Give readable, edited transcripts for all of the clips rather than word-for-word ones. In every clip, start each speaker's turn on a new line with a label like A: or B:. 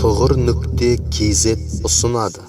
A: tugur.kz ұсынады.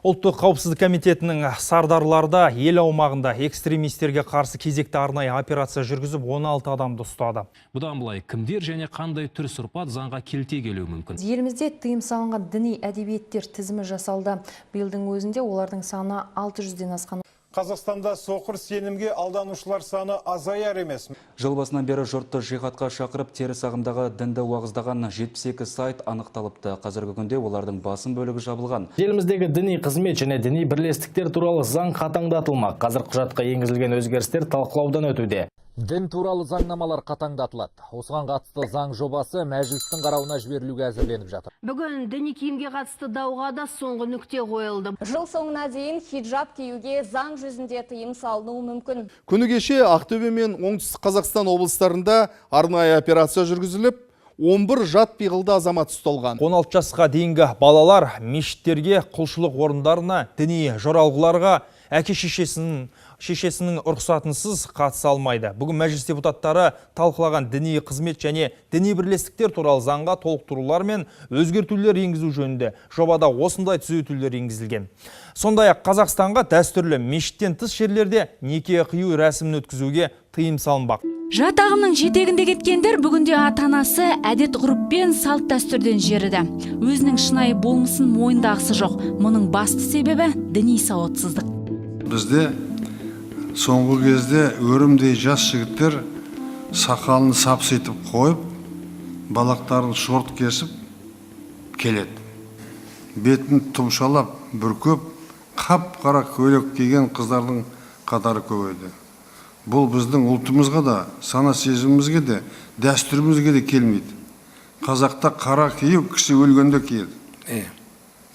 B: Ұлттық қауіпсіздік комитетінің Сардарларда ел аумағында экстремистерге қарсы кезекті арнайы операция жүргізіп 16 адамды ұстады.
C: Бұдан былай кімдер және қандай түр сұрпат заңға келте келуі мүмкін?
D: Елімізде тыйым салынған діни әдебиеттер тізімі жасалды. Биылдың өзінде олардың саны 600-ден асқан.
E: Қазақстанда соқыр сенімге алданушылар саны азаяр емес.
F: Жыл басынан бері жұртты жихадқа шақырып, теріс ағымдағы дінді уағыздаған 72 сайт анықталыпты. Қазіргі күнде олардың басым бөлігі жабылған.
G: Еліміздегі діни қызмет және діни бірлестіктер туралы заң қатаңдатылмақ. Қазір құжатқа енгізілген өзгерістер талқылаудан өтуде.
H: Дін туралы заңнамалар қатаңдатылады. Осыған қатысты заң жобасы мәжілістің қарауына жіберілуге әзірленіп жатыр.
I: Бүгін діни киімге қатысты дауға да соңғы нүкте қойылды.
J: Жыл соңына дейін хиджаб киюге заң жүзінде тыйым салынуы мүмкін.
K: Күні кеше Ақтөбе мен Оңтүстік Қазақстан облыстарында арнайы операция жүргізіліп, 11 жат пиғылды азамат ұсталған.
B: 16 жасқа дейінгі балалар мешіттерге, құлшылық орындарына, діни жоралғыларға әке шешесінің рұқсатынсыз қатыса алмайды. Бүгін мәжіліс депутаттары талқылаған діни қызмет және діни бірлестіктер туралы заңға толықтырулар мен өзгертулер енгізу жөнінде жобада осындай түзетулер енгізілген. Сондай-ақ Қазақстанға дәстүрлі мешіттен тыс жерлерде неке қию рәсімін өткізуге тыйым салынбақ.
L: Жат ағымның жетегінде кеткендер бүгінде ата-анасы әдет ғұрыппен салт дәстүрден жеріді. Өзінің шынайы болмысын мойындағысы жоқ. Мұның басты себебі діни сауатсыздық.
M: Бізде соңғы кезде өрімдей жас жігіттер сақалын сапситып қойып, балақтарын шорт кесіп келеді. Бетін тұмшалап, бүркөп, қап-қара көйлек киген қыздардың қатары көбейді. Бұл біздің ұлтымызға да, сана сезімімізге де, дәстүрімізге де келмейді. Қазақта қара кию кісі өлгенде киеді.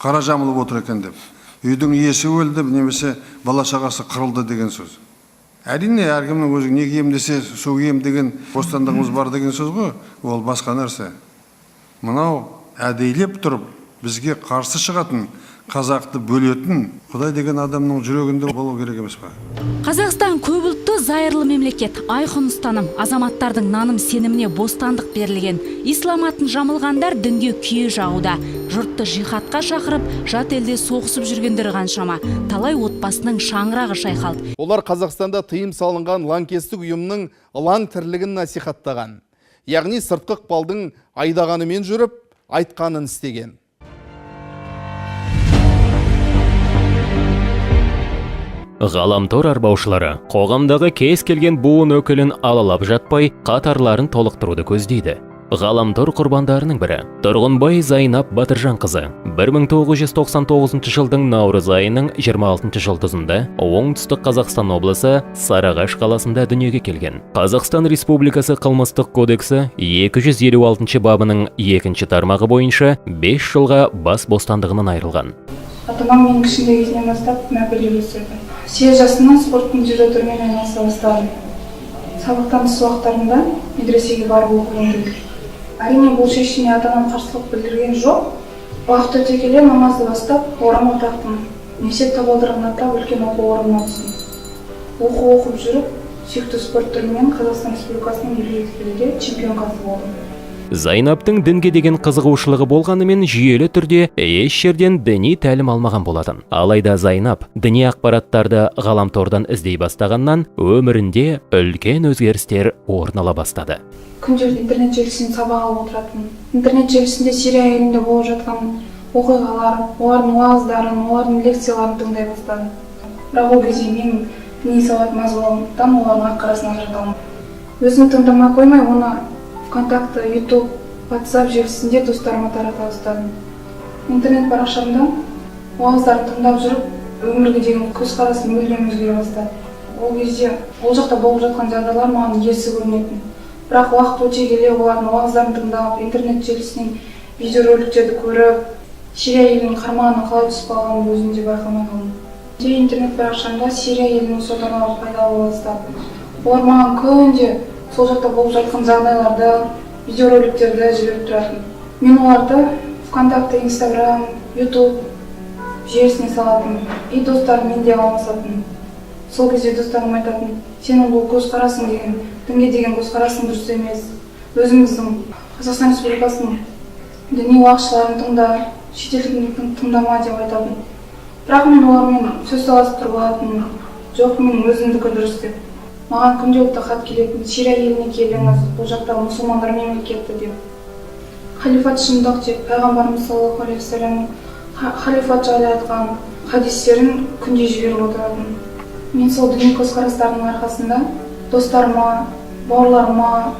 M: Қара жамылып отыр екен деп. Үйдің иесі өлді, немесе бала шағасы қырылды деген сөз. Әрине, әркімнің өзі не кием десе, су кием деген бостандығымыз бар деген сөз ғой, ол басқа нәрсе. Мынау әдейлеп тұрып, бізге қарсы шығатын, қазақты бөлетін, Құдай деген адамның жүрегінде болу керек емес па?
L: Қазақстан көпұлтты зайырлы мемлекет, айқын ұстаным, азаматтардың наным сеніміне бостандық берілген. Ислам атын жамылғандар дінге күйе жағуда. Жұртты жихадқа шақырып, жат елде соғысып жүргендер қаншама. Талай отбасының шаңырағы шайқалды.
K: Олар Қазақстанда тыйым салынған лаңкестік ұйымның лаң тірлігін насихаттаған. Яғни сыртқы ықпалдың айдағанымен жүріп, айтқанын істеген.
C: Ғаламтор арбаушылары қоғамдағы кез келген буын өкілін алалап жатпай, қатарларын толықтыруды көздейді. Ғаламтор құрбандарының бірі Тұрғынбай Зайнап Батыржан қызы 1999 жылдың наурыз айының 26 жұлдызында Оңтүстік Қазақстан облысы Сарыағаш қаласында дүниеге келген. Қазақстан Республикасы қылмыстық кодексі 256 бабының 2 тармағы бойынша 5 жылға бас бостандығынан айырылған.
N: Атамам мен кішкентай кезінен бастап мәпелеп өсірді. 8 жасынан спорттың жүзу түрімен айналыса бастадым. Сабақтан тыс уақыттарында медресеге барып оқуым керек. Әрине бұл шешіміне ата-анам қарсылық білдірген жоқ. Уақыт өте келе намазды бастап, орамал тақтым. Мектеп табалдырығын аттап үлкен оқу орнына түстім. Оқып жүріп, сүйікті спорт түрінен Қазақстан Республикасының ерлі келіде чемпионқасы болдым.
C: Зайнаптың дінге деген қызығушылығы болғанымен жүйелі түрде еш жерден діни тәлім алмаған болатын. Алайда Зайнап діни ақпараттарды ғаламтордан іздей бастағаннан өмірінде үлкен өзгерістер орын ала бастады.
N: Күнделікті интернет желісінен сабақ алып отыратын. Интернет желісінде Сирия елінде болып жатқан оқиғалар, олардың уағыздарын, олардың лекцияларын тыңдай бастадым. Бірақ ол кезде мен діни сауат мазмұнынан олардың ақ-қарасын ажырата алмадым. Өзім тыңдамай қоймай, оны ВКонтакте, YouTube, WhatsApp желісінде достарыма тарата бастадым. Интернет парақшамда уағыздарын тыңдап жүріп, өмірге деген көзқарасым мүлдем өзгере бастады. Ол кезде ол жақта болып жатқан жағдайлар маған ерсі көрінетін. Бірақ уақыт өте келе олардың уағыздарын тыңдап, интернет желісінен видеороликтерді көріп, Сирия елінің қармағына қалай түсіп қалғанын өзімде байқамай қалдым. Интернет парақшамда Сирия елінің сотарлары пайда бола бастады. Олар маған күнде сол жақта болып жатқан жағдайларды, видеороликтерді жіберіп тұратын. Мен оларды ВКонтакте, Инстаграм, YouTube желісіне салатын. И достарыммен де алмасатын. Сол кезде достарым айтатын, сенің бұл көзқарасың деген, дінге деген көзқарасың дұрыс емес. Өзіміздің Қазақстан Республикасының діни уағызшыларын тыңда, шетелдіктерді тыңдама деп айтатын. Бірақ мен олармен сөз таласып тұрғанмын. Жоқ, мен өзімдікі дұрыс деп. Маған күнделікті хат келетін, Сирия еліне келіңіз, бұл жақта мұсылмандар мемлекеті деп. Халифат шындық деп, пайғамбарымыз саллаллаху алейхи вассаламның халифат жайлы айтқан хадистерін күнде жіберіп отыратын. Мен сол діни көзқарастарының арқасында достарыма, бауырларыма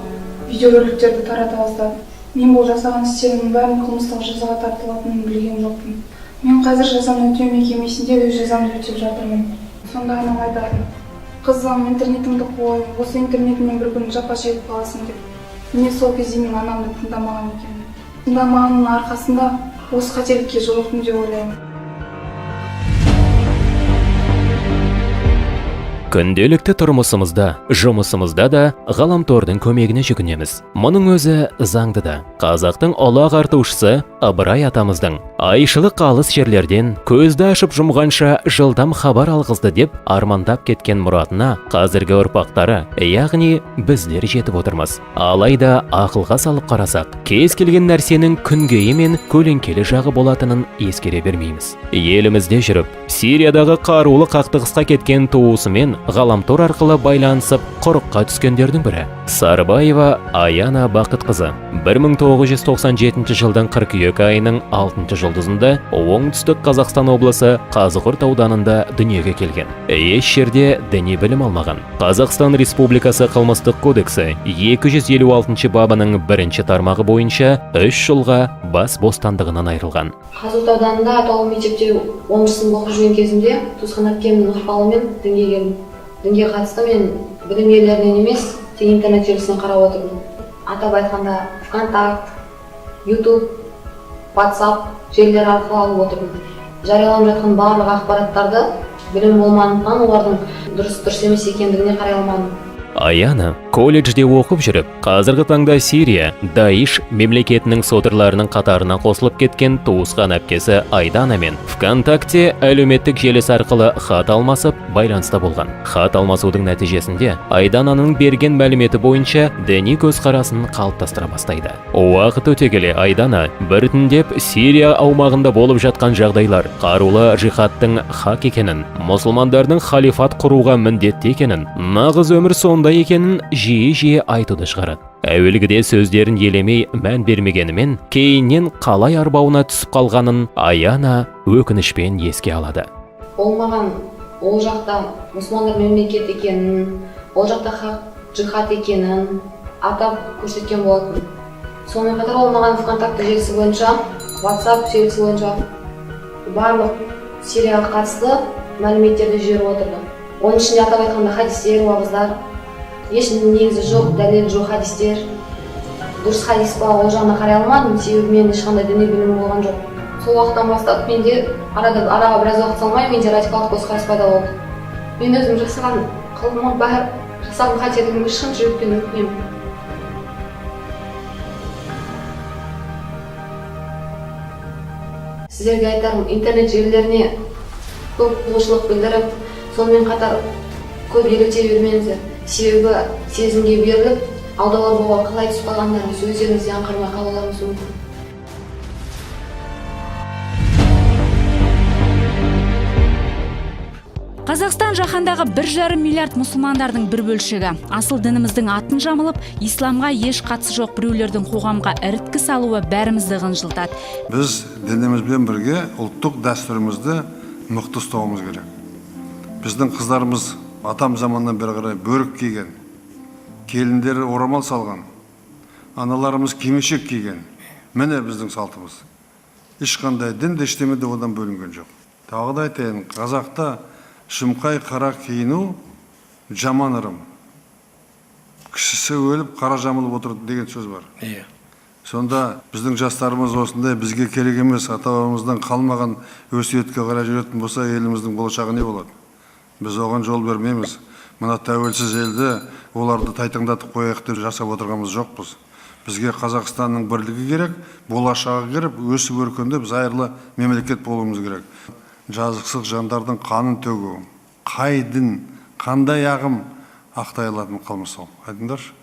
N: видеороликтерді тарата бастадым. Мен бұл жасаған істерімнің бәрін қылмыстық жазаға тартылатынын білген жоқпын. Мен қазір жазаны өтеу мекемесінде өз жазамды өтеп жатырмын. Сонда анам айтатын: қызым, интернетіңді қой, осы интернетінен бір күн жапа шегіп қаласың деп. Міне сол кезде мен анамды тыңдамаған екенмін. Тыңдамағанның арқасында осы қателікке жолықтым деп ойлаймын.
C: Күнделікті тұрмысымызда, жұмысымызда да ғаламтордың көмегіне жүгінеміз. Мұның өзі заңды да. Қазақтың ұлы ағартушысы Ыбырай атамыздың айшылық алыс жерлерден көзді ашып жұмғанша жылдам хабар алғызды деп армандап кеткен мұратына қазіргі ұрпақтары, яғни біздер жетіп отырмыз. Алайда ақылға салып қарасақ, кез келген нәрсенің күнгейі мен көлеңкелі жағы болатынын ескере бермейміз. Елімізде жүріп, Сириядағы қарулы қақтығысқа кеткен туысымен ғаламтор арқылы байланысып құрыққа түскендердің бірі Сарыбаева Аяна Бақытқызы 1997 жылдың қыркүйек айының 6 жұлдызында оңтүстік Қазақстан облысы Қазығұрт ауданында дүниеге келген. Еш жерде діни білім алмаған. Қазақстан Республикасы қылмыстық кодексі 256 бабының 1 тармағы бойынша 3 жылға бас бостандығынан айырылған.
D: Қазығұрт ауданында атаулы мектепте 10 сынып оқып жүрген кезімде туысқан әпкемнің ықпалымен дінге келдім. Дінге қатысты мен білім иелерінен емес, тек интернет желісінен қарап отырдым. Атап айтқанда ВКонтакт, YouTube, WhatsApp желілері арқылы алып отырдым. Жарияланып жатқан барлық ақпараттарды білім болмағандықтан олардың дұрыс емес екендігіне қарай алмадым.
C: Аяна колледжде оқып жүріп, қазіргі таңда Сирия, Даиш мемлекетінің содырларының қатарына қосылып кеткен туысқан әпкесі Айданамен ВКонтакте әлеуметтік желісі арқылы хат алмасып байланыста болған. Хат алмасудың нәтижесінде Айдананың берген мәліметі бойынша діни көзқарасын қалыптастыра бастайды. Уақыт өте келе Айдана біртіндеп Сирия аумағында болып жатқан жағдайлар, қарулы жихадтың хақ екенін, мұсылмандардың халифат құруға міндетті екенін, нағыз өмір сонда екенін жиі айтуды шығарады. Әуелгіде сөздерін елемей мән бермегенімен, кейіннен қалай арбауына түсіп қалғанын Аяна өкінішпен еске алады.
D: Ол маған ол жақта мұсылмандар мемлекет екенін, ол жақта хақ жихад екенін атап көрсеткен болатын. Сонымен қатар ол маған ВКонтакте желісі бойынша, WhatsApp желісі бойынша барлық Сирияға қатысты мәліметтерді жіберіп отырды. Оның ішінде атап айтқанда хадистер, уағыздар, еш негізі жоқ, дәлел жоқ хадистер. Дұрыс хадис па, ол жағына қарай алмадым, себебі менде ешқандай діни білім болған жоқ. Сол уақыттан бастап менде араға біраз уақыт салмай менде радикалдық көзқарас пайда болды. Мен өзім жасаған қылығыма бәрі жасаған қателігімді шын жүрекпен өкінемін. Сіздерге айтарым, интернет желілеріне көп қызығушылық білдіріп, сонымен қатар көп еліктей бермеңіздер. Себебі сезімге беріліп, алдаулар болуға қалай түсіп қалғандарыңыз өздеріңізде аңғармай қалуларыңыз мүмкін.
L: Қазақстан жаһандағы 1,5 миллиард мұсылмандардың бір бөлшегі. Асыл дініміздің атын жамылып, исламға еш қатысы жоқ біреулердің қоғамға іріткі салуы бәрімізді қынжылтады.
M: Біз дінімізбен бірге ұлттық дәстүрімізді мықты ұстауымыз керек. Біздің қыздарымыз атам заманнан бері қарай бөрік киген, келіндері орамал салған, аналарымыз кимешек киген. Міне біздің салтымыз. Ешқандай дін де ештеме де одан бөлінген жоқ. Тағы да айтайын, қазақта шымқай қара киіну жаман ырым. Кішісі өліп, қара жамылып отырды деген сөз бар. Сонда біздің жастарымыз осындай бізге керек емес, ата-бабамыздан қалмаған өсиетке қарай жүретін болса, еліміздің болашағы не болады? Біз оған жол бермейміз. Мына тәуелсіз елді оларды тайтаңдатып қояйық деп жасап отырғанымыз жоқпыз. Бізге Қазақстанның бірлігі керек, болашағы керек, өсіп өркендеп зайырлы мемлекет болуымыз керек. Жазықсыз жандардың қанын төгу, қай дін, қандай ағым ақтай алатын қылмыс ол? Айтыңдаршы.